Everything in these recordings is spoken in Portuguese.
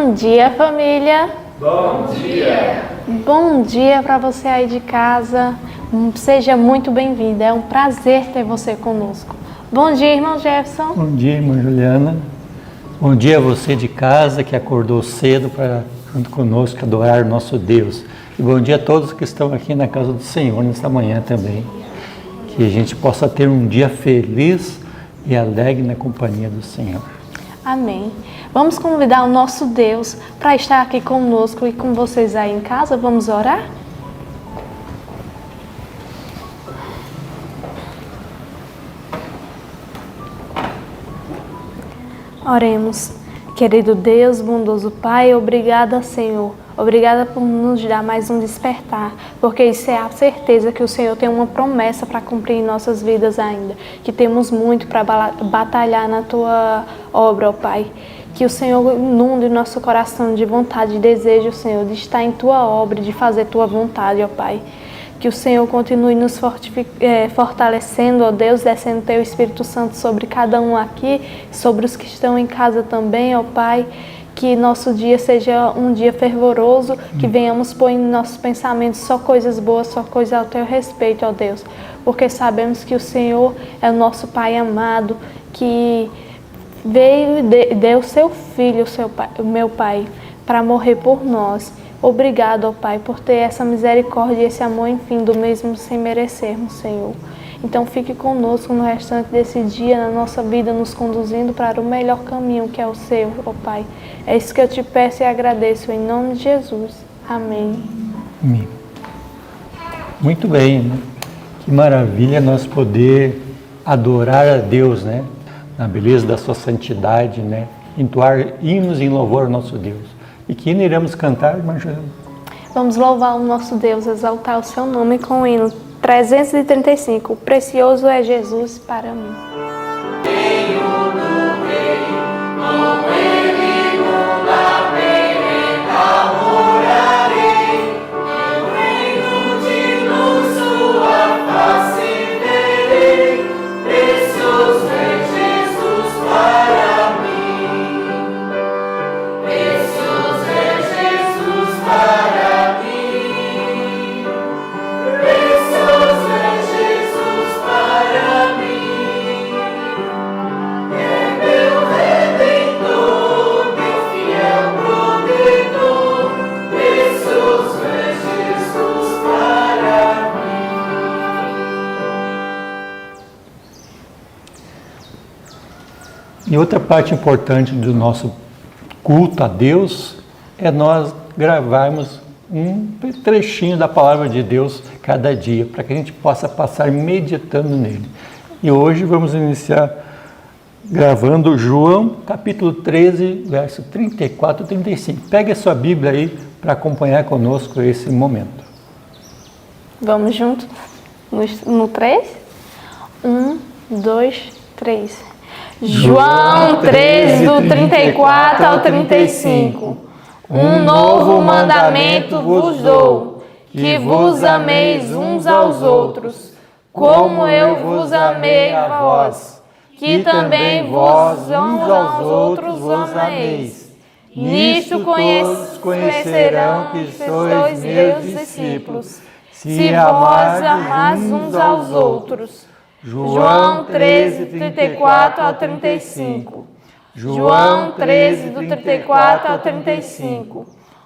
Bom dia, família! Bom dia! Bom dia para você aí de casa. Seja muito bem-vindo. É um prazer ter você conosco. Bom dia, irmão Jefferson. Bom dia, irmã Juliana. Bom dia a você de casa que acordou cedo para, junto conosco, adorar nosso Deus. E bom dia a todos que estão aqui na casa do Senhor nesta manhã também. Que a gente possa ter um dia feliz e alegre na companhia do Senhor. Amém. Vamos convidar o nosso Deus para estar aqui conosco e com vocês aí em casa. Vamos orar? Oremos. Querido Deus, bondoso Pai, obrigada, Senhor. Obrigada por nos dar mais um despertar, porque isso é a certeza que o Senhor tem uma promessa para cumprir em nossas vidas ainda, que temos muito para batalhar na Tua obra, ó Pai. Que o Senhor inunde o nosso coração de vontade e desejo, Senhor, de estar em Tua obra, de fazer Tua vontade, ó Pai. Que o Senhor continue nos fortalecendo, ó Deus, descendo Teu Espírito Santo sobre cada um aqui, sobre os que estão em casa também, ó Pai. Que nosso dia seja um dia fervoroso, que venhamos pôr em nossos pensamentos só coisas boas, só coisas ao Teu respeito, ó Deus. Porque sabemos que o Senhor é o nosso Pai amado, que veio e deu seu Filho, o meu Pai, para morrer por nós. Obrigado, ó Pai, por ter essa misericórdia e esse amor infinito, mesmo sem merecermos, Senhor. Então fique conosco no restante desse dia, na nossa vida, nos conduzindo para o melhor caminho, que é o Seu, ó Pai. É isso que eu te peço e agradeço, em nome de Jesus. Amém. Amém. Muito bem, né? Que maravilha nós poder adorar a Deus, né? Na beleza da sua santidade, né? Entoar hinos em louvor ao nosso Deus. E que hino iremos cantar, irmã Joana? Vamos louvar o nosso Deus, exaltar o seu nome com o hino 335. Precioso é Jesus para mim. E outra parte importante do nosso culto a Deus é nós gravarmos um trechinho da palavra de Deus cada dia, para que a gente possa passar meditando nele. E hoje vamos iniciar gravando João, capítulo 13, verso 34 e 35. Pegue a sua Bíblia aí para acompanhar conosco esse momento. Vamos juntos no 3? 1, 2, 3. João 13, do 34 ao 35. Um novo mandamento vos dou, que vos ameis uns aos outros, como eu vos amei a vós, que também vós uns aos outros vos ameis. Nisto todos conhecerão que sois meus discípulos, se vós amais uns aos outros. João 13, 34 ao 35. João 13, do 34 ao 35.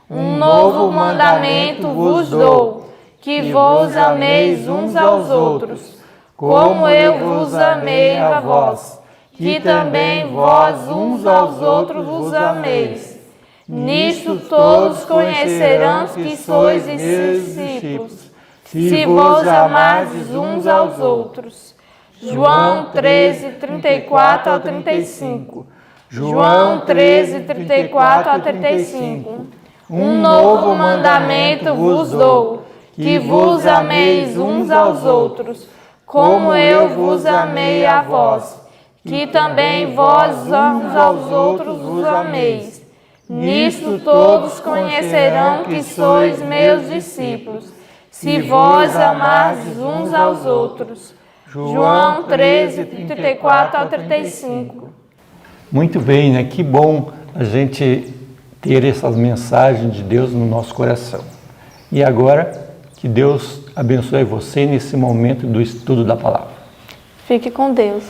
Um novo mandamento vos dou, que vos ameis uns aos outros, como eu vos amei a vós, que também vós uns aos outros vos ameis. Nisto todos conhecerão que sois meus discípulos, se vos amardes uns aos outros. João 13, 34 ao 35. João 13, 34 ao 35. Um novo mandamento vos dou, que vos ameis uns aos outros, como eu vos amei a vós, que também vós uns aos outros vos ameis. Nisto todos conhecerão que sois meus discípulos, se vós amardes uns aos outros. João 13, 34 ao 35. Muito bem, né? Que bom a gente ter essas mensagens de Deus no nosso coração. E agora, que Deus abençoe você nesse momento do estudo da palavra. Fique com Deus.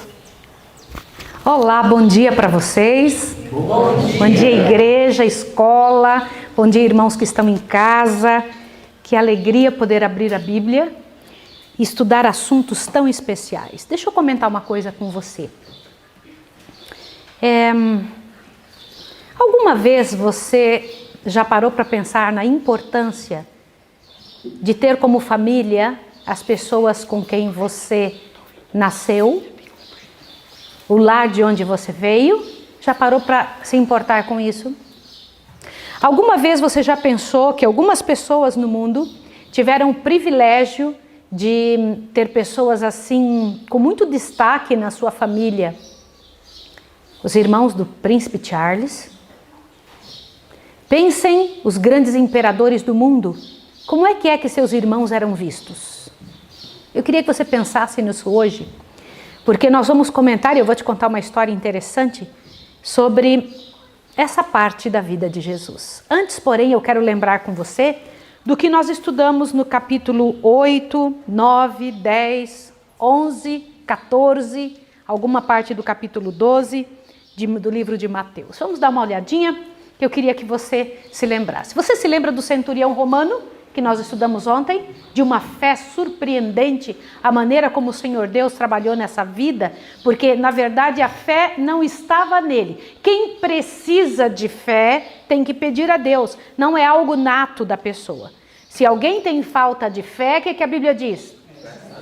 Olá, bom dia para vocês. Bom dia, igreja, escola. Bom dia, irmãos que estão em casa. Que alegria poder abrir a Bíblia e estudar assuntos tão especiais. Deixa eu comentar uma coisa com você. Alguma vez você já parou para pensar na importância de ter como família as pessoas com quem você nasceu, o lar de onde você veio? Já parou para se importar com isso? Alguma vez você já pensou que algumas pessoas no mundo tiveram o privilégio de ter pessoas assim, com muito destaque na sua família? Os irmãos do príncipe Charles. Pensem os grandes imperadores do mundo. Como é que seus irmãos eram vistos? Eu queria que você pensasse nisso hoje, porque nós vamos comentar, e eu vou te contar uma história interessante sobre essa parte da vida de Jesus. Antes, porém, eu quero lembrar com você do que nós estudamos no capítulo 8, 9, 10, 11, 14, alguma parte do capítulo 12 do livro de Mateus. Vamos dar uma olhadinha, que eu queria que você se lembrasse. Você se lembra do centurião romano, que nós estudamos ontem, de uma fé surpreendente, a maneira como o Senhor Deus trabalhou nessa vida, porque na verdade a fé não estava nele. Quem precisa de fé tem que pedir a Deus, não é algo nato da pessoa. Se alguém tem falta de fé, o que a Bíblia diz?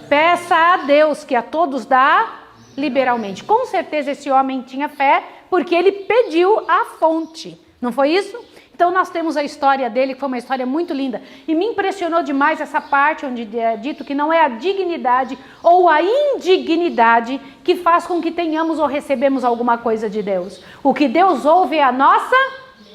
Peça a Deus, que a todos dá liberalmente. Com certeza esse homem tinha fé, porque ele pediu a fonte, não foi isso? Então nós temos a história dele, que foi uma história muito linda. E me impressionou demais essa parte onde é dito que não é a dignidade ou a indignidade que faz com que tenhamos ou recebemos alguma coisa de Deus. O que Deus ouve é a nossa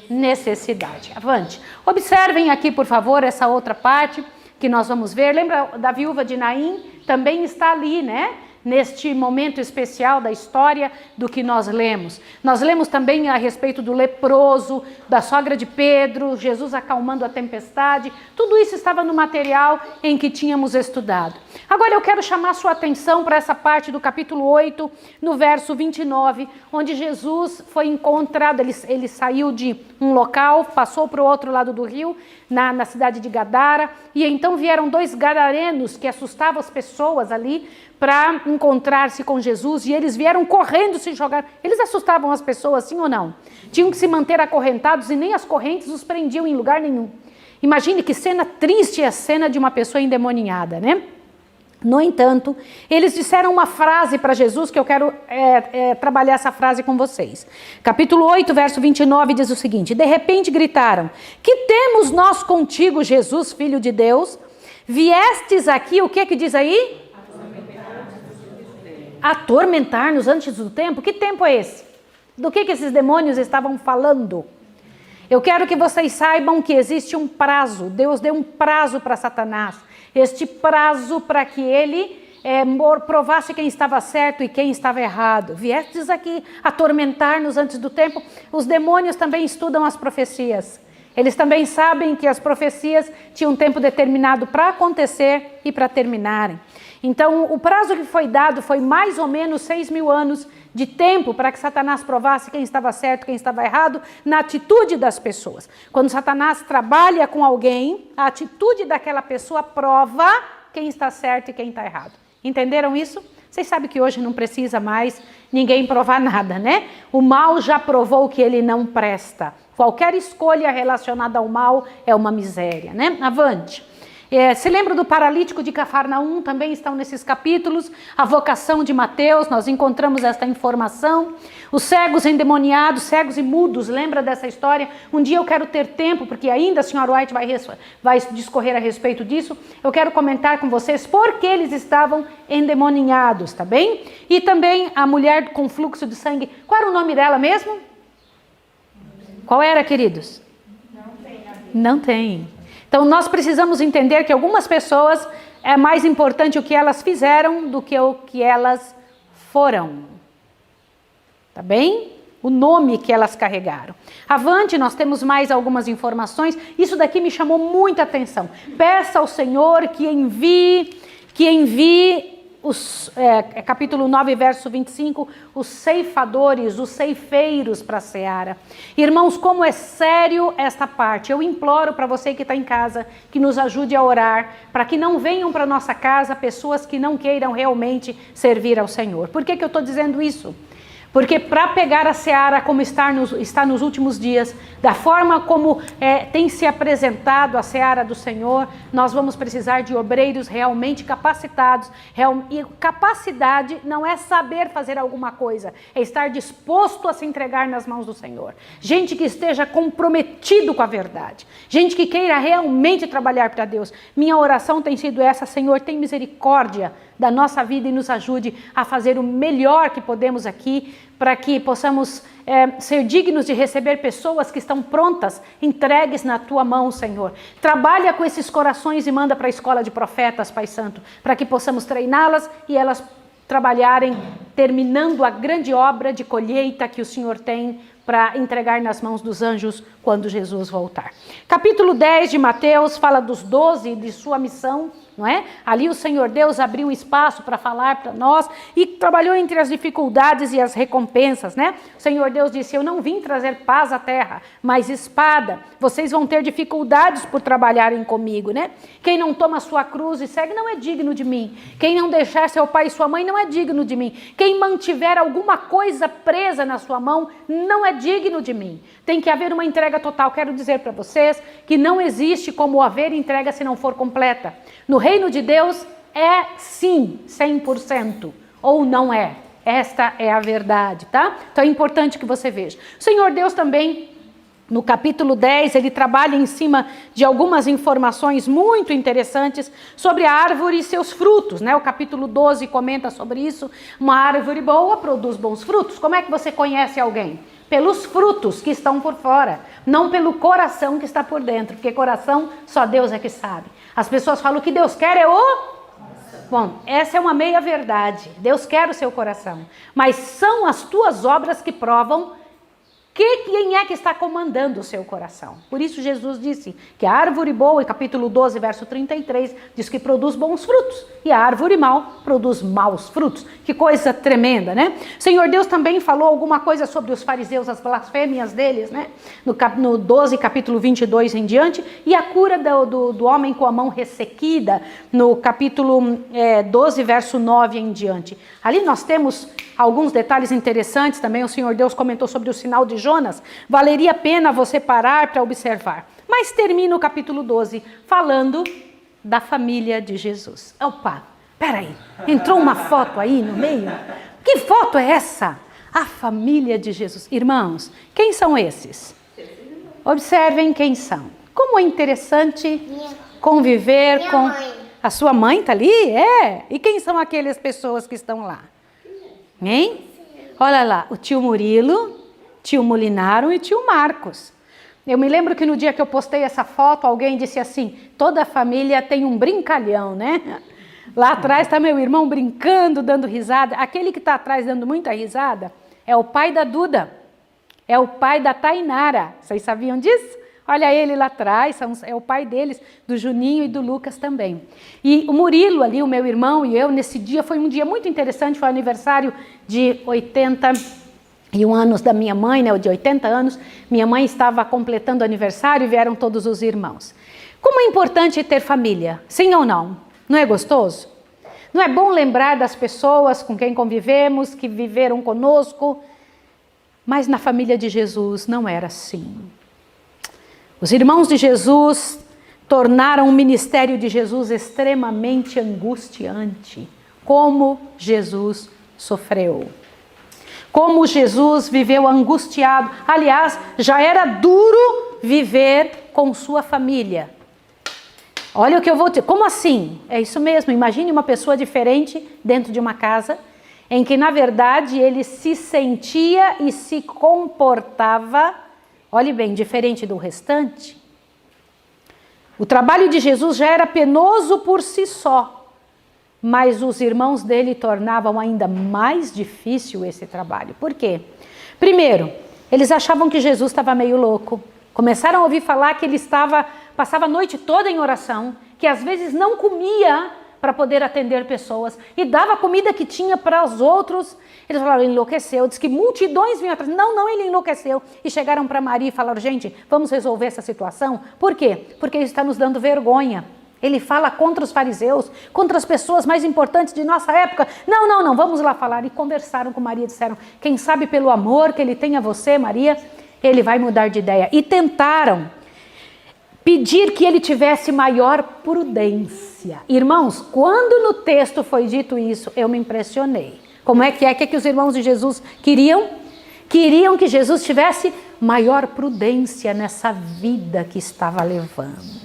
necessidade. Avante. Observem aqui, por favor, essa outra parte que nós vamos ver. Lembra da viúva de Naim? Também está ali, né? Neste momento especial da história do que nós lemos. Nós lemos também a respeito do leproso, da sogra de Pedro, Jesus acalmando a tempestade. Tudo isso estava no material em que tínhamos estudado. Agora eu quero chamar a sua atenção para essa parte do capítulo 8, no verso 29, onde Jesus foi encontrado, ele saiu de um local, passou para o outro lado do rio, na cidade de Gadara, e então vieram 2 gadarenos que assustavam as pessoas ali, para encontrar-se com Jesus, e eles vieram correndo se jogar. Eles assustavam as pessoas, sim ou não? Tinham que se manter acorrentados e nem as correntes os prendiam em lugar nenhum. Imagine que cena triste é a cena de uma pessoa endemoniada, né? No entanto, eles disseram uma frase para Jesus, que eu quero trabalhar essa frase com vocês. Capítulo 8, verso 29 diz o seguinte: de repente gritaram: que temos nós contigo, Jesus, Filho de Deus? Viestes aqui, o que diz aí? Atormentar-nos antes do tempo? Que tempo é esse? Do que esses demônios estavam falando? Eu quero que vocês saibam que existe um prazo. Deus deu um prazo para Satanás. Este prazo para que ele provasse quem estava certo e quem estava errado. Viestes aqui atormentar-nos antes do tempo. Os demônios também estudam as profecias. Eles também sabem que as profecias tinham um tempo determinado para acontecer e para terminarem. Então, o prazo que foi dado foi mais ou menos 6.000 anos de tempo para que Satanás provasse quem estava certo e quem estava errado na atitude das pessoas. Quando Satanás trabalha com alguém, a atitude daquela pessoa prova quem está certo e quem está errado. Entenderam isso? Vocês sabem que hoje não precisa mais ninguém provar nada, né? O mal já provou que ele não presta. Qualquer escolha relacionada ao mal é uma miséria, né? Avante. Se lembra do paralítico de Cafarnaum? Também estão nesses capítulos. A vocação de Mateus, nós encontramos esta informação. Os cegos endemoniados, cegos e mudos, lembra dessa história? Um dia eu quero ter tempo, porque ainda a senhora White vai discorrer a respeito disso. Eu quero comentar com vocês por que eles estavam endemoniados, tá bem? E também a mulher com fluxo de sangue. Qual era o nome dela mesmo? Qual era, queridos? Não tem. Então, nós precisamos entender que algumas pessoas é mais importante o que elas fizeram do que o que elas foram. Tá bem? o nome que elas carregaram. Avante, nós temos mais algumas informações. Isso daqui me chamou muita atenção. Peça ao Senhor que envie capítulo 9, verso 25, os ceifadores, os ceifeiros para a seara. Irmãos, como é sério esta parte. Eu imploro para você que está em casa, que nos ajude a orar, para que não venham para nossa casa pessoas que não queiram realmente servir ao Senhor. Por que eu estou dizendo isso? Porque para pegar a seara como está nos últimos dias, da forma como tem se apresentado a seara do Senhor, nós vamos precisar de obreiros realmente capacitados. E capacidade não é saber fazer alguma coisa, é estar disposto a se entregar nas mãos do Senhor. Gente que esteja comprometido com a verdade. Gente que queira realmente trabalhar para Deus. Minha oração tem sido essa: Senhor, tem misericórdia da nossa vida e nos ajude a fazer o melhor que podemos aqui, para que possamos ser dignos de receber pessoas que estão prontas, entregues na tua mão, Senhor. Trabalha com esses corações e manda para a escola de profetas, Pai Santo, para que possamos treiná-las e elas trabalharem, terminando a grande obra de colheita que o Senhor tem para entregar nas mãos dos anjos quando Jesus voltar. Capítulo 10 de Mateus fala dos 12 e de sua missão, não é? Ali o Senhor Deus abriu espaço para falar para nós e trabalhou entre as dificuldades e as recompensas, né? O Senhor Deus disse: eu não vim trazer paz à terra, mas espada. Vocês vão ter dificuldades por trabalharem comigo, né? Quem não toma sua cruz e segue não é digno de mim. Quem não deixar seu pai e sua mãe não é digno de mim. Quem mantiver alguma coisa presa na sua mão não é digno de mim. Tem que haver uma entrega total. Quero dizer para vocês que não existe como haver entrega se não for completa. No reino de Deus é sim 100% ou não é. Esta é a verdade, tá? Então é importante que você veja. O Senhor Deus também, no capítulo 10, ele trabalha em cima de algumas informações muito interessantes sobre a árvore e seus frutos, né? O capítulo 12 comenta sobre isso. Uma árvore boa produz bons frutos. Como é que você conhece alguém? Pelos frutos que estão por fora, não pelo coração que está por dentro, porque coração só Deus é que sabe. As pessoas falam que Deus quer é o... Bom, essa é uma meia verdade. Deus quer o seu coração, mas são as tuas obras que provam quem é que está comandando o seu coração. Por isso Jesus disse que a árvore boa, em capítulo 12, verso 33, diz que produz bons frutos, e a árvore mal produz maus frutos. Que coisa tremenda, né? O Senhor Deus também falou alguma coisa sobre os fariseus, as blasfêmias deles, né? No 12, capítulo 22 em diante, e a cura do homem com a mão ressequida, no capítulo 12, verso 9 em diante. Ali nós temos alguns detalhes interessantes também. O Senhor Deus comentou sobre o sinal de Jonas. Valeria a pena você parar para observar. Mas termina o capítulo 12 falando da família de Jesus. Opa, peraí, entrou uma foto aí no meio? Que foto é essa? A família de Jesus. Irmãos, quem são esses? Observem quem são. Como é interessante conviver com... Mãe. A sua mãe está ali? É. E quem são aquelas pessoas que estão lá? Hein? Olha lá, o tio Murilo, tio Molinaro e tio Marcos. Eu me lembro que no dia que eu postei essa foto, alguém disse assim: toda a família tem um brincalhão, né? Lá atrás está meu irmão brincando, dando risada. Aquele que está atrás dando muita risada é o pai da Duda, é o pai da Tainara. Vocês sabiam disso? Olha ele lá atrás, é o pai deles, do Juninho e do Lucas também. E o Murilo ali, o meu irmão e eu, nesse dia, foi um dia muito interessante, foi o aniversário de 81 anos da minha mãe, né, de 80 anos. Minha mãe estava completando o aniversário e vieram todos os irmãos. Como é importante ter família, sim ou não? Não é gostoso? Não é bom lembrar das pessoas com quem convivemos, que viveram conosco? Mas na família de Jesus não era assim. Os irmãos de Jesus tornaram o ministério de Jesus extremamente angustiante. Como Jesus sofreu. Como Jesus viveu angustiado. Aliás, já era duro viver com sua família. Olha o que eu vou dizer. Como assim? É isso mesmo. Imagine uma pessoa diferente dentro de uma casa em que, na verdade, ele se sentia e se comportava, olhe bem, diferente do restante. O trabalho de Jesus já era penoso por si só, mas os irmãos dele tornavam ainda mais difícil esse trabalho. Por quê? Primeiro, eles achavam que Jesus estava meio louco. Começaram a ouvir falar que ele passava a noite toda em oração, que às vezes não comia para poder atender pessoas e dava a comida que tinha para os outros. Eles falaram, ele enlouqueceu. Diz que multidões vinham atrás. Não, ele enlouqueceu. E chegaram para Maria e falaram, gente, vamos resolver essa situação. Por quê? Porque ele está nos dando vergonha. Ele fala contra os fariseus, contra as pessoas mais importantes de nossa época. Não, vamos lá falar. E conversaram com Maria, disseram, quem sabe pelo amor que ele tem a você, Maria, ele vai mudar de ideia. E tentaram pedir que ele tivesse maior prudência. Irmãos, quando no texto foi dito isso, eu me impressionei. Como é que os irmãos de Jesus queriam? Queriam que Jesus tivesse maior prudência nessa vida que estava levando.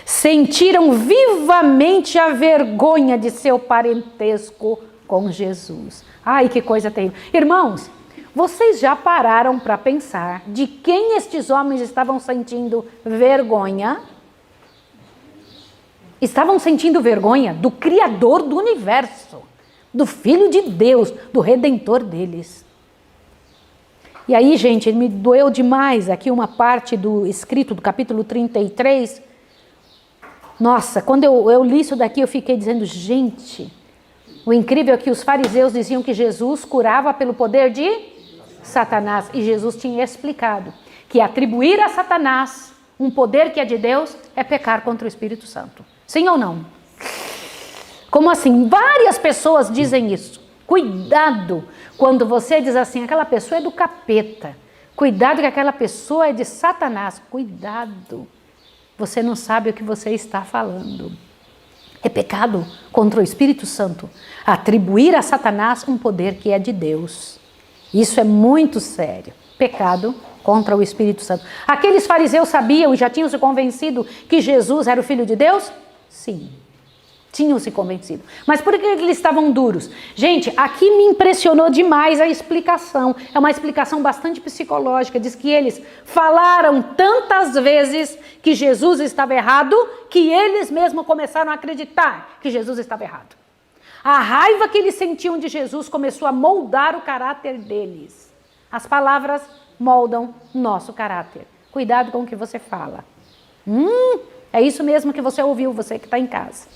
Sentiram vivamente a vergonha de seu parentesco com Jesus. Ai, que coisa terrível. Irmãos, vocês já pararam para pensar de quem estes homens estavam sentindo vergonha? Estavam sentindo vergonha do Criador do universo, do Filho de Deus, do Redentor deles. E aí, gente, me doeu demais aqui uma parte do escrito do capítulo 33. Nossa, quando eu li isso daqui, eu fiquei dizendo, gente, o incrível é que os fariseus diziam que Jesus curava pelo poder de Satanás. E Jesus tinha explicado que atribuir a Satanás um poder que é de Deus é pecar contra o Espírito Santo. Sim ou não? Como assim? Várias pessoas dizem isso. Cuidado quando você diz assim, aquela pessoa é do capeta. Cuidado que aquela pessoa é de Satanás. Cuidado. Você não sabe o que você está falando. É pecado contra o Espírito Santo atribuir a Satanás um poder que é de Deus. Isso é muito sério. Pecado contra o Espírito Santo. Aqueles fariseus sabiam e já tinham se convencido que Jesus era o Filho de Deus? Sim. Tinham se convencido. Mas por que eles estavam duros? Gente, aqui me impressionou demais a explicação. É uma explicação bastante psicológica. Diz que eles falaram tantas vezes que Jesus estava errado, que eles mesmos começaram a acreditar que Jesus estava errado. A raiva que eles sentiam de Jesus começou a moldar o caráter deles. As palavras moldam nosso caráter. Cuidado com o que você fala. É isso mesmo que você ouviu, você que está em casa.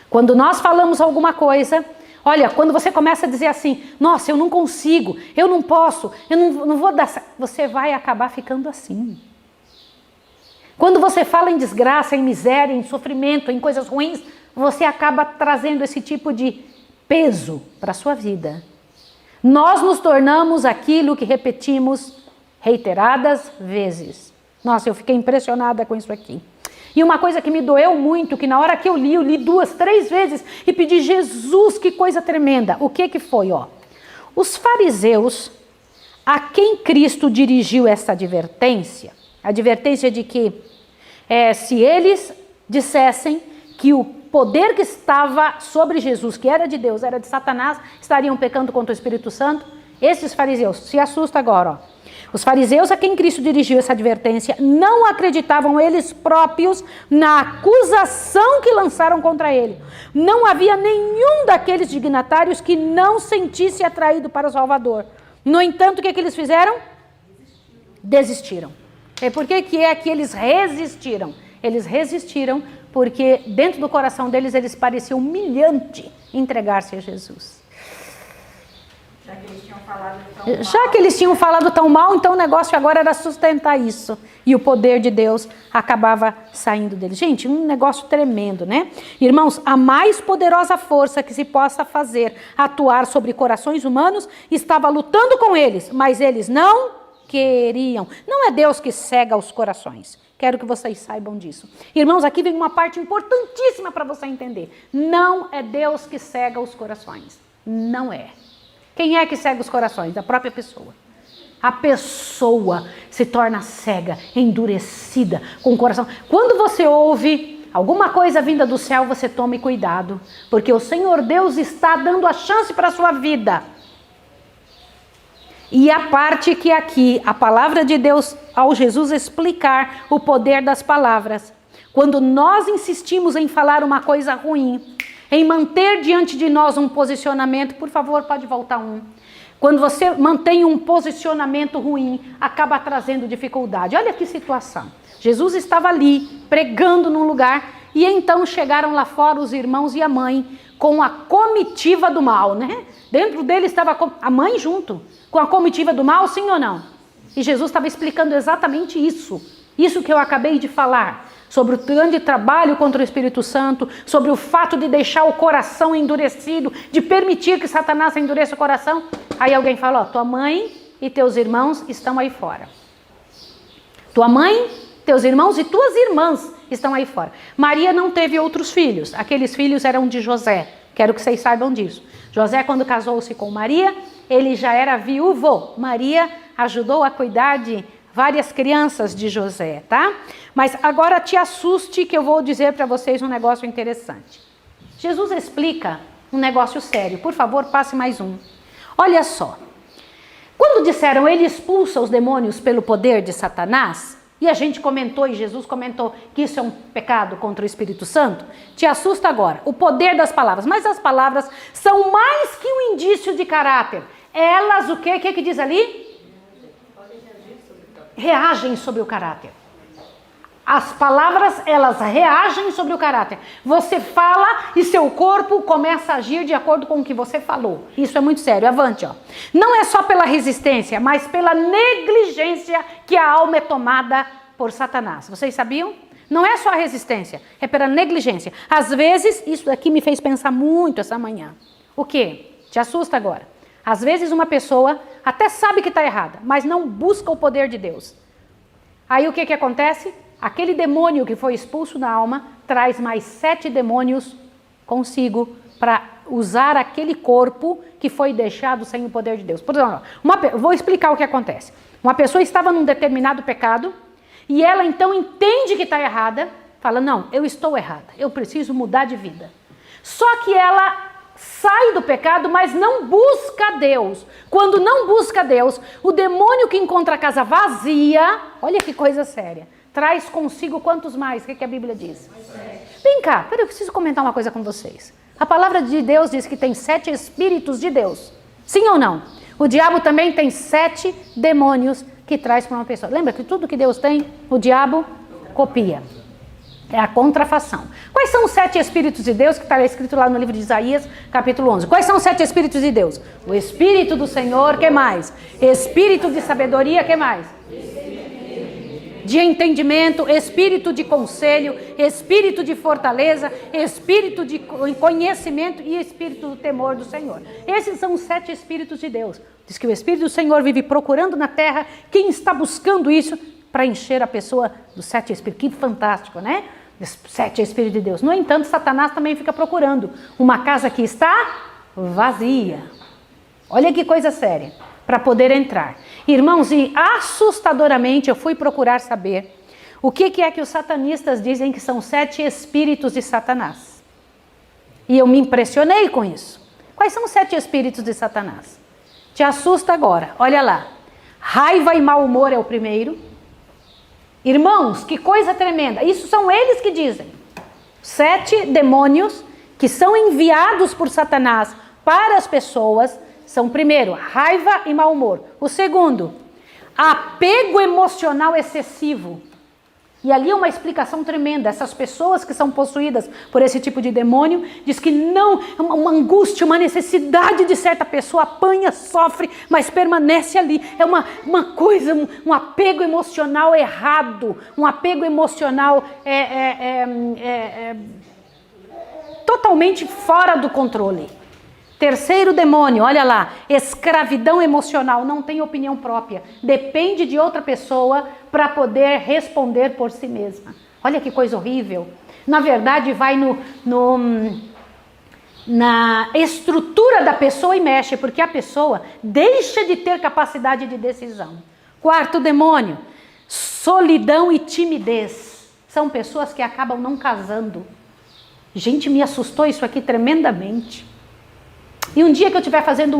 Quando nós falamos alguma coisa, olha, quando você começa a dizer assim, nossa, eu não consigo, eu não posso, eu não vou dar, você vai acabar ficando assim. Quando você fala em desgraça, em miséria, em sofrimento, em coisas ruins, você acaba trazendo esse tipo de peso para a sua vida. Nós nos tornamos aquilo que repetimos reiteradas vezes. Nossa, eu fiquei impressionada com isso aqui. E uma coisa que me doeu muito, que na hora que eu li 2, 3 vezes e pedi, Jesus, que coisa tremenda. O que foi, ó? Os fariseus, a quem Cristo dirigiu essa advertência, a advertência de que se eles dissessem que o poder que estava sobre Jesus, que era de Deus, era de Satanás, estariam pecando contra o Espírito Santo, esses fariseus, se assusta agora, ó. Os fariseus a quem Cristo dirigiu essa advertência não acreditavam eles próprios na acusação que lançaram contra ele. Não havia nenhum daqueles dignatários que não sentisse atraído para o Salvador. No entanto, o que eles fizeram? Desistiram. E por que é que eles resistiram? Eles resistiram porque dentro do coração deles, eles pareciam humilhante entregar-se a Jesus. Já que eles tinham falado tão mal, então o negócio agora era sustentar isso. E o poder de Deus acabava saindo deles. Gente, um negócio tremendo, né? Irmãos, a mais poderosa força que se possa fazer atuar sobre corações humanos estava lutando com eles, mas eles não queriam. Não é Deus que cega os corações. Quero que vocês saibam disso. Irmãos, aqui vem uma parte importantíssima para você entender. Não é Deus que cega os corações. Não é. Quem é que cega os corações? A própria pessoa. A pessoa se torna cega, endurecida, com o coração. Quando você ouve alguma coisa vinda do céu, você tome cuidado, porque o Senhor Deus está dando a chance para a sua vida. E a parte que aqui, a palavra de Deus, ao Jesus explicar o poder das palavras, quando nós insistimos em falar uma coisa ruim, em manter diante de nós um posicionamento, por favor, pode voltar um. Quando você mantém um posicionamento ruim, acaba trazendo dificuldade. Olha que situação. Jesus estava ali, pregando num lugar, e então chegaram lá fora os irmãos e a mãe, com a comitiva do mal, né? Dentro dele estava a mãe junto, com a comitiva do mal, sim ou não? E Jesus estava explicando exatamente isso que eu acabei de falar, sobre o grande trabalho contra o Espírito Santo, sobre o fato de deixar o coração endurecido, de permitir que Satanás endureça o coração. Aí alguém fala, ó, tua mãe e teus irmãos estão aí fora. Tua mãe, teus irmãos e tuas irmãs estão aí fora. Maria não teve outros filhos, aqueles filhos eram de José, quero que vocês saibam disso. José, quando casou-se com Maria, ele já era viúvo. Maria ajudou a cuidar de várias crianças de José, tá? Mas agora te assuste que eu vou dizer para vocês um negócio interessante. Jesus explica um negócio sério. Por favor, passe mais um. Olha só. Quando disseram ele expulsa os demônios pelo poder de Satanás, e a gente comentou, e Jesus comentou que isso é um pecado contra o Espírito Santo, te assusta agora o poder das palavras. Mas as palavras são mais que um indício de caráter. Elas, o quê? O que diz ali? Reagem sobre o caráter. As palavras, elas reagem sobre o caráter. Você fala e seu corpo começa a agir de acordo com o que você falou. Isso é muito sério. Avante, ó. Não é só pela resistência, mas pela negligência que a alma é tomada por Satanás. Vocês sabiam? Não é só a resistência, é pela negligência. Às vezes, isso daqui me fez pensar muito essa manhã. O quê? Te assusta agora. Às vezes uma pessoa até sabe que está errada, mas não busca o poder de Deus. Aí o que acontece? Aquele demônio que foi expulso da alma traz mais 7 demônios consigo para usar aquele corpo que foi deixado sem o poder de Deus. Por exemplo, vou explicar o que acontece. Uma pessoa estava num determinado pecado e ela então entende que está errada, fala, não, eu estou errada, eu preciso mudar de vida. Só que ela sai do pecado, mas não busca Deus. Quando não busca Deus, o demônio que encontra a casa vazia, olha que coisa séria, traz consigo quantos mais? O que a Bíblia diz? Vem cá, eu preciso comentar uma coisa com vocês. A palavra de Deus diz que tem 7 espíritos de Deus. Sim ou não? O diabo também tem 7 demônios que traz para uma pessoa. Lembra que tudo que Deus tem, o diabo copia. É a contrafação. Quais são os 7 espíritos de Deus que está escrito lá no livro de Isaías, capítulo 11? Quais são os 7 espíritos de Deus? O Espírito do Senhor, que mais? Espírito de sabedoria, que mais? De entendimento, espírito de conselho, espírito de fortaleza, espírito de conhecimento e espírito do temor do Senhor. Esses são os 7 espíritos de Deus. Diz que o Espírito do Senhor vive procurando na terra quem está buscando isso para encher a pessoa dos 7 espíritos. Que fantástico, né? 7 espíritos de Deus. No entanto, Satanás também fica procurando uma casa que está vazia. Olha que coisa séria, para poder entrar. Irmãos, e assustadoramente eu fui procurar saber o que é que os satanistas dizem que são 7 espíritos de Satanás. E eu me impressionei com isso. Quais são os 7 espíritos de Satanás? Te assusta agora, olha lá. Raiva e mau humor é o primeiro. Irmãos, que coisa tremenda. Isso são eles que dizem. 7 demônios que são enviados por Satanás para as pessoas são, primeiro, raiva e mau humor. O segundo, apego emocional excessivo. E ali é uma explicação tremenda. Essas pessoas que são possuídas por esse tipo de demônio, diz que não, uma angústia, uma necessidade de certa pessoa, apanha, sofre, mas permanece ali. É uma coisa, um apego emocional errado, um apego emocional totalmente fora do controle. Terceiro demônio, olha lá, escravidão emocional, não tem opinião própria, depende de outra pessoa para poder responder por si mesma. Olha que coisa horrível. Na verdade, vai na estrutura da pessoa e mexe, porque a pessoa deixa de ter capacidade de decisão. Quarto demônio, solidão e timidez. São pessoas que acabam não casando. Gente, me assustou isso aqui tremendamente. E um dia que eu estiver fazendo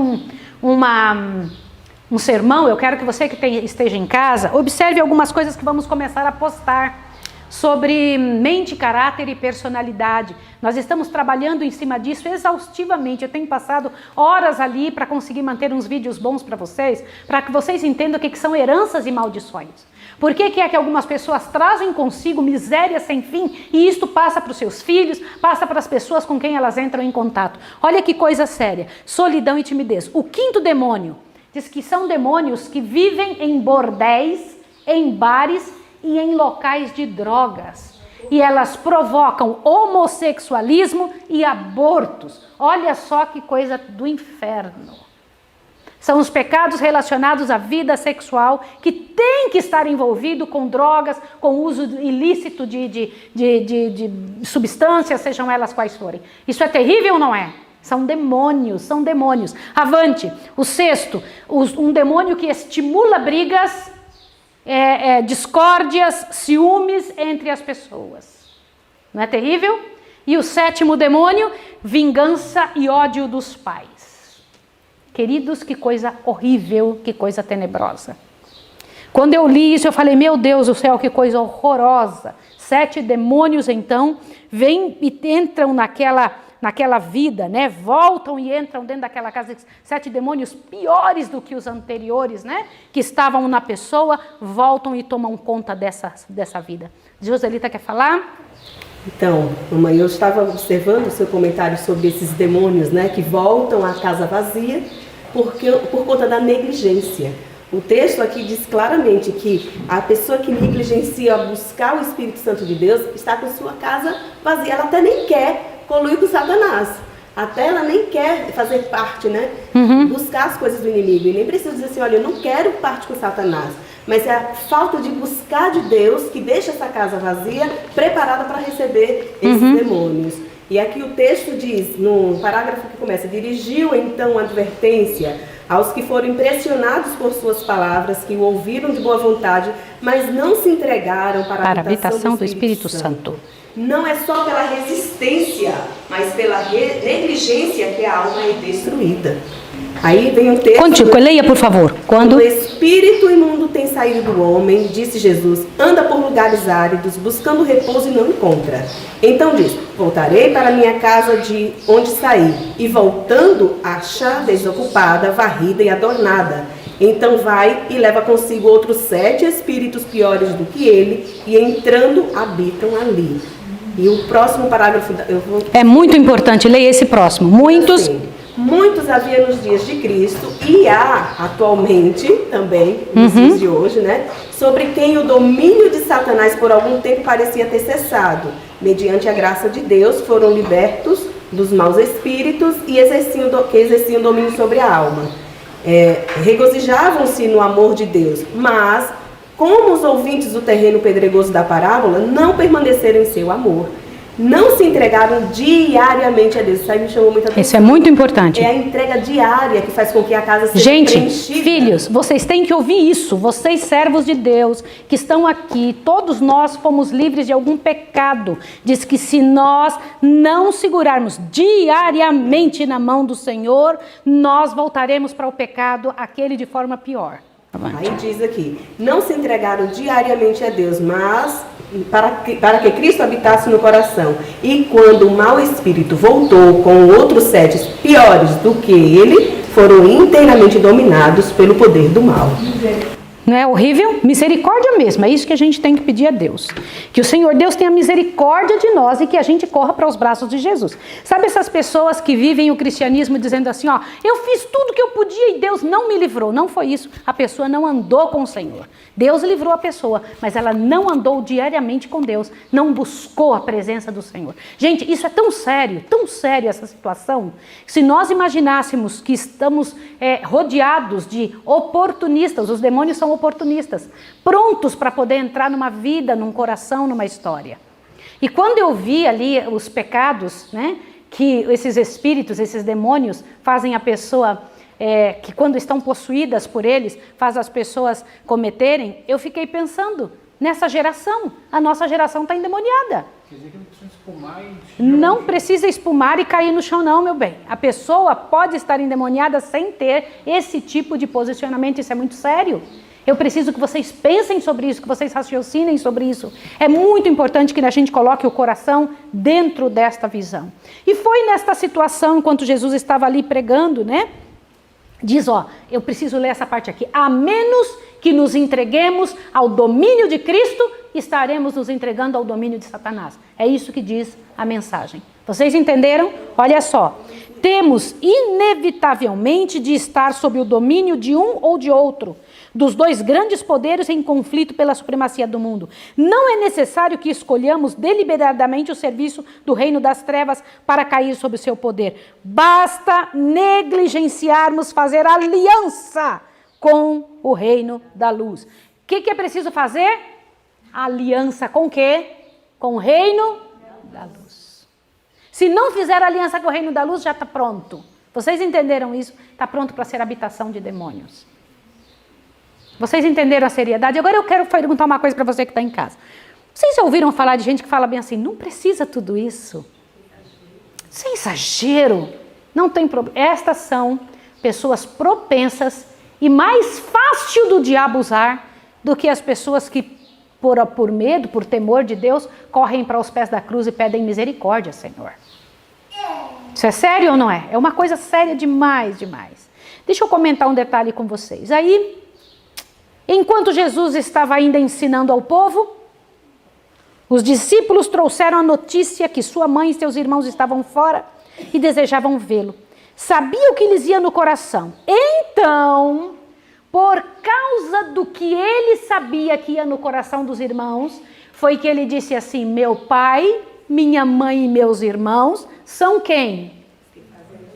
um sermão, eu quero que você que esteja em casa, observe algumas coisas que vamos começar a postar. sobre mente, caráter e personalidade. Nós estamos trabalhando em cima disso exaustivamente. Eu tenho passado horas ali para conseguir manter uns vídeos bons para vocês, para que vocês entendam o que são heranças e maldições. Por que é que algumas pessoas trazem consigo miséria sem fim e isto passa para os seus filhos, passa para as pessoas com quem elas entram em contato? Olha que coisa séria, solidão e timidez. O quinto demônio diz que são demônios que vivem em bordéis, em bares e em locais de drogas. E elas provocam homossexualismo e abortos. Olha só que coisa do inferno. São os pecados relacionados à vida sexual que tem que estar envolvido com drogas, com uso ilícito de substâncias, sejam elas quais forem. Isso é terrível ou não é? São demônios, são demônios. Avante, o sexto, um demônio que estimula brigas, discórdias, ciúmes entre as pessoas. Não é terrível? E o sétimo demônio, vingança e ódio dos pais. Queridos, que coisa horrível, que coisa tenebrosa. Quando eu li isso, eu falei, meu Deus do céu, que coisa horrorosa. 7 demônios, então, vêm e entram naquela vida, né? Voltam e entram dentro daquela casa. 7 demônios piores do que os anteriores, né? Que estavam na pessoa, voltam e tomam conta dessa vida. Joselita quer falar? Então, mamãe, eu estava observando o seu comentário sobre esses demônios, né? Que voltam à casa vazia por conta da negligência. O texto aqui diz claramente que a pessoa que negligencia buscar o Espírito Santo de Deus está com sua casa vazia. Ela até nem quer coluir com Satanás. Até ela nem quer fazer parte, né? Buscar as coisas do inimigo. E nem precisa dizer assim, olha, eu não quero parte com Satanás. Mas é a falta de buscar de Deus que deixa essa casa vazia, preparada para receber esses demônios. E aqui o texto diz, no parágrafo que começa, dirigiu então advertência aos que foram impressionados por suas palavras, que o ouviram de boa vontade, mas não se entregaram para a habitação do Espírito Santo. Não é só pela resistência, mas pela negligência que a alma é destruída. Aí vem o texto... Contigo, leia por favor. Quando o espírito imundo tem saído do homem, disse Jesus, anda por lugares áridos, buscando repouso e não encontra. Então diz, voltarei para minha casa de onde saí, e voltando, acha desocupada, varrida e adornada. Então vai e leva consigo outros 7 espíritos piores do que ele, e entrando, habitam ali. E o próximo parágrafo... É muito importante, leia esse próximo. Muitos... Assim, muitos havia nos dias de Cristo e há atualmente também, nos dias de hoje, né? Sobre quem o domínio de Satanás por algum tempo parecia ter cessado. Mediante a graça de Deus foram libertos dos maus espíritos e exerciam domínio sobre a alma. Regozijavam-se no amor de Deus, mas como os ouvintes do terreno pedregoso da parábola não permaneceram em seu amor, não se entregaram diariamente a Deus. Isso aí me chamou muita atenção. Isso é muito importante. É a entrega diária que faz com que a casa seja preenchida. Gente, filhos, vocês têm que ouvir isso. Vocês, servos de Deus, que estão aqui, todos nós fomos livres de algum pecado. Diz que se nós não segurarmos diariamente na mão do Senhor, nós voltaremos para o pecado, aquele de forma pior. Aí diz aqui, não se entregaram diariamente a Deus, mas para que Cristo habitasse no coração. E quando o mau espírito voltou com outros 7 piores do que ele, foram inteiramente dominados pelo poder do mal. Não é horrível? Misericórdia mesmo, é isso que a gente tem que pedir a Deus. Que o Senhor Deus tenha misericórdia de nós e que a gente corra para os braços de Jesus. Sabe essas pessoas que vivem o cristianismo dizendo assim, ó, eu fiz tudo que eu podia e Deus não me livrou. Não foi isso, a pessoa não andou com o Senhor. Deus livrou a pessoa, mas ela não andou diariamente com Deus, não buscou a presença do Senhor. Gente, isso é tão sério essa situação. Se nós imaginássemos que estamos rodeados de oportunistas, os demônios são oportunistas, prontos para poder entrar numa vida, num coração, numa história. E quando eu vi ali os pecados, né, que esses espíritos, esses demônios fazem a pessoa, que quando estão possuídas por eles, faz as pessoas cometerem, eu fiquei pensando, nessa geração, a nossa geração está endemoniada. Quer dizer que não precisa espumar não precisa espumar e cair no chão não, meu bem. A pessoa pode estar endemoniada sem ter esse tipo de posicionamento, isso é muito sério. Eu preciso que vocês pensem sobre isso, que vocês raciocinem sobre isso. É muito importante que a gente coloque o coração dentro desta visão. E foi nesta situação, enquanto Jesus estava ali pregando, né? Diz, eu preciso ler essa parte aqui. A menos que nos entreguemos ao domínio de Cristo, estaremos nos entregando ao domínio de Satanás. É isso que diz a mensagem. Vocês entenderam? Olha só. Temos inevitavelmente de estar sob o domínio de um ou de outro, dos dois grandes poderes em conflito pela supremacia do mundo. Não é necessário que escolhamos deliberadamente o serviço do reino das trevas para cair sob o seu poder. Basta negligenciarmos fazer aliança com o reino da luz. O que é preciso fazer? Aliança com o quê? Com o reino da luz. Se não fizer aliança com o reino da luz, já está pronto. Vocês entenderam isso? Está pronto para ser habitação de demônios. Vocês entenderam a seriedade? Agora eu quero perguntar uma coisa para você que está em casa. Vocês já ouviram falar de gente que fala bem assim, não precisa tudo isso? Isso é exagero. Não tem problema. Estas são pessoas propensas e mais fácil do diabo usar do que as pessoas que, por medo, por temor de Deus, correm para os pés da cruz e pedem misericórdia, Senhor. Isso é sério ou não é? É uma coisa séria demais, demais. Deixa eu comentar um detalhe com vocês. Aí, enquanto Jesus estava ainda ensinando ao povo, os discípulos trouxeram a notícia que sua mãe e seus irmãos estavam fora e desejavam vê-lo. Sabia o que lhes ia no coração. Então, por causa do que ele sabia que ia no coração dos irmãos, foi que ele disse assim, meu pai, minha mãe e meus irmãos são quem?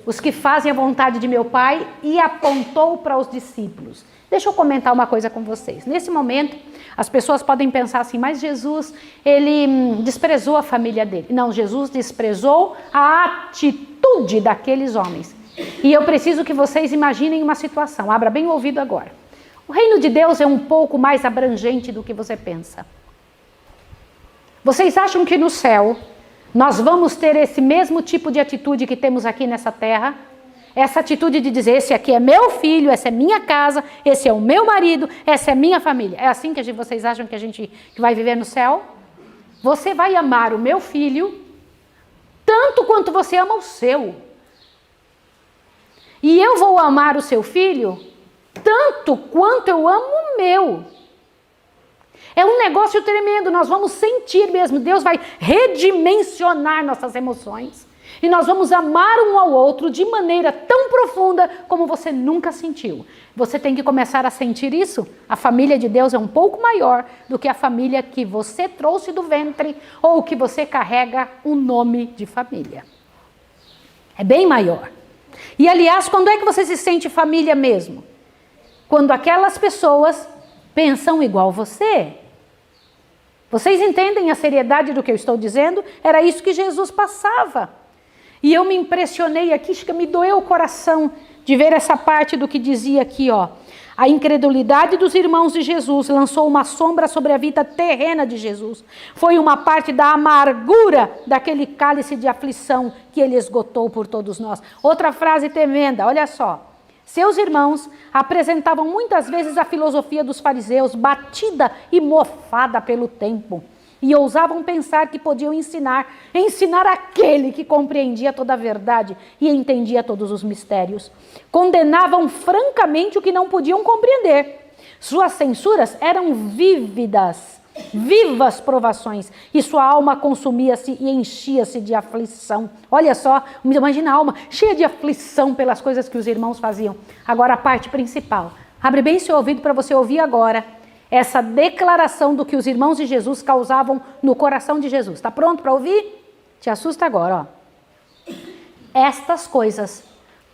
Os que fazem a vontade de meu pai, e apontou para os discípulos. Deixa eu comentar uma coisa com vocês. Nesse momento, as pessoas podem pensar assim, mas Jesus, ele desprezou a família dele. Não, Jesus desprezou a atitude daqueles homens. E eu preciso que vocês imaginem uma situação. Abra bem o ouvido agora. O reino de Deus é um pouco mais abrangente do que você pensa. Vocês acham que no céu nós vamos ter esse mesmo tipo de atitude que temos aqui nessa terra? Essa atitude de dizer, esse aqui é meu filho, essa é minha casa, esse é o meu marido, essa é minha família. É assim que vocês acham que a gente vai viver no céu? Você vai amar o meu filho tanto quanto você ama o seu. E eu vou amar o seu filho tanto quanto eu amo o meu. É um negócio tremendo, nós vamos sentir mesmo, Deus vai redimensionar nossas emoções. E nós vamos amar um ao outro de maneira tão profunda como você nunca sentiu. Você tem que começar a sentir isso. A família de Deus é um pouco maior do que a família que você trouxe do ventre ou que você carrega um nome de família. É bem maior. E aliás, quando é que você se sente família mesmo? Quando aquelas pessoas pensam igual você. Vocês entendem a seriedade do que eu estou dizendo? Era isso que Jesus passava. E eu me impressionei aqui, me doeu o coração de ver essa parte do que dizia aqui, ó. A incredulidade dos irmãos de Jesus lançou uma sombra sobre a vida terrena de Jesus. Foi uma parte da amargura daquele cálice de aflição que ele esgotou por todos nós. Outra frase tremenda, olha só. Seus irmãos apresentavam muitas vezes a filosofia dos fariseus, batida e mofada pelo tempo. E ousavam pensar que podiam ensinar aquele que compreendia toda a verdade e entendia todos os mistérios. Condenavam francamente o que não podiam compreender. Suas censuras eram vivas provações, e sua alma consumia-se e enchia-se de aflição. Olha só, imagina a alma cheia de aflição pelas coisas que os irmãos faziam. Agora a parte principal. Abre bem seu ouvido para você ouvir agora essa declaração do que os irmãos de Jesus causavam no coração de Jesus. Está pronto para ouvir? Te assusta agora, ó. Estas coisas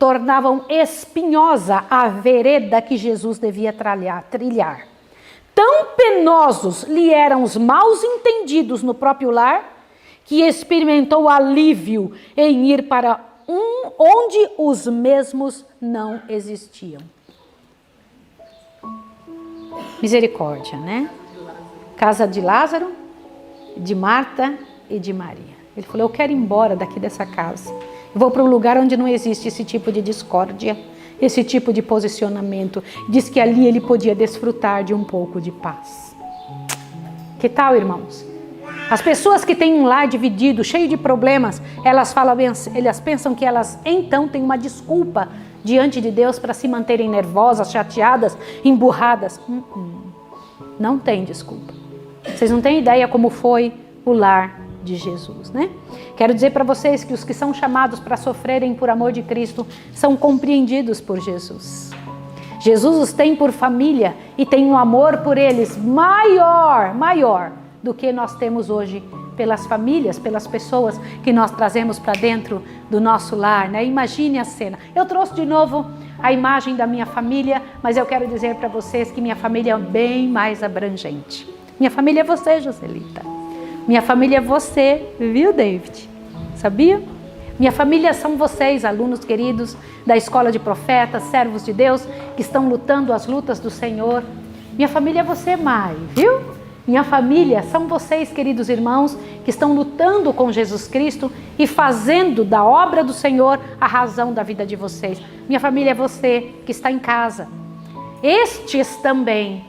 tornavam espinhosa a vereda que Jesus devia trilhar. Tão penosos lhe eram os maus entendidos no próprio lar, que experimentou alívio em ir para onde os mesmos não existiam. Misericórdia, né? Casa de Lázaro, de Marta e de Maria. Ele falou, eu quero ir embora daqui dessa casa. Eu vou para um lugar onde não existe esse tipo de discórdia. esse tipo de posicionamento. Diz que ali ele podia desfrutar de um pouco de paz. Que tal, irmãos? As pessoas que têm um lar dividido, cheio de problemas, elas pensam que elas então têm uma desculpa diante de Deus para se manterem nervosas, chateadas, emburradas. Não tem desculpa. Vocês não têm ideia como foi o lar de Jesus, né? Quero dizer para vocês que os que são chamados para sofrerem por amor de Cristo são compreendidos por Jesus. Jesus os tem por família e tem um amor por eles maior do que nós temos hoje pelas famílias, pelas pessoas que nós trazemos para dentro do nosso lar, né? Imagine a cena. Eu trouxe de novo a imagem da minha família, mas eu quero dizer para vocês que minha família é bem mais abrangente. Minha família é você, Joselita. Minha família é você, viu, David? Sabia? Minha família são vocês, alunos queridos da Escola de Profetas, servos de Deus, que estão lutando as lutas do Senhor. Minha família é você, Mai, viu? Minha família são vocês, queridos irmãos, que estão lutando com Jesus Cristo e fazendo da obra do Senhor a razão da vida de vocês. Minha família é você que está em casa. Estes também,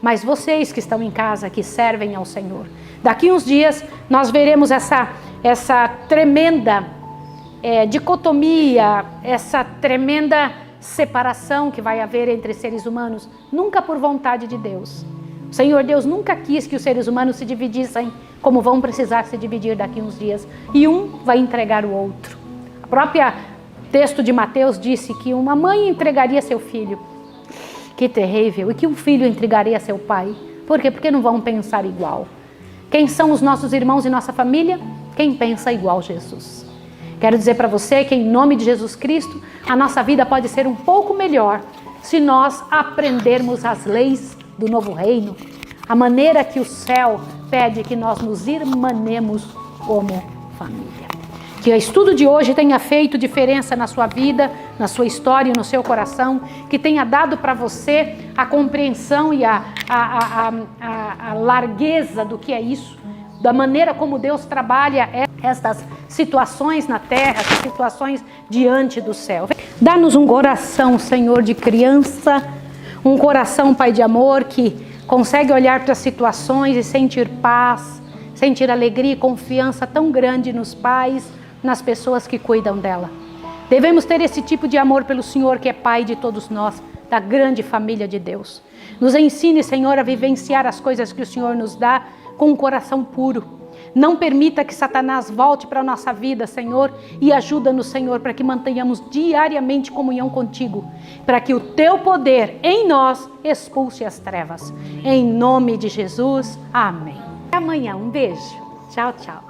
mas vocês que estão em casa, que servem ao Senhor. Daqui uns dias nós veremos essa tremenda dicotomia, essa tremenda separação que vai haver entre seres humanos, nunca por vontade de Deus. O Senhor Deus nunca quis que os seres humanos se dividissem como vão precisar se dividir daqui uns dias. E um vai entregar o outro. A própria texto de Mateus disse que uma mãe entregaria seu filho. Que terrível. E que um filho entregaria seu pai. Por quê? Porque não vão pensar igual. Quem são os nossos irmãos e nossa família? Quem pensa igual Jesus. Quero dizer para você que em nome de Jesus Cristo, a nossa vida pode ser um pouco melhor se nós aprendermos as leis do novo reino, a maneira que o céu pede que nós nos irmanemos como família. Que o estudo de hoje tenha feito diferença na sua vida, na sua história e no seu coração, que tenha dado para você a compreensão e a largueza do que é isso, da maneira como Deus trabalha estas situações na terra, essas situações diante do céu. Dá-nos um coração, Senhor, de criança, um coração, Pai de amor, que consegue olhar para as situações e sentir paz, sentir alegria e confiança tão grande nos pais, nas pessoas que cuidam dela. Devemos ter esse tipo de amor pelo Senhor, que é Pai de todos nós, da grande família de Deus. Nos ensine, Senhor, a vivenciar as coisas que o Senhor nos dá com um coração puro. Não permita que Satanás volte para a nossa vida, Senhor, e ajuda-nos, Senhor, para que mantenhamos diariamente comunhão contigo, para que o teu poder em nós expulse as trevas. Em nome de Jesus, amém. Até amanhã, um beijo. Tchau, tchau.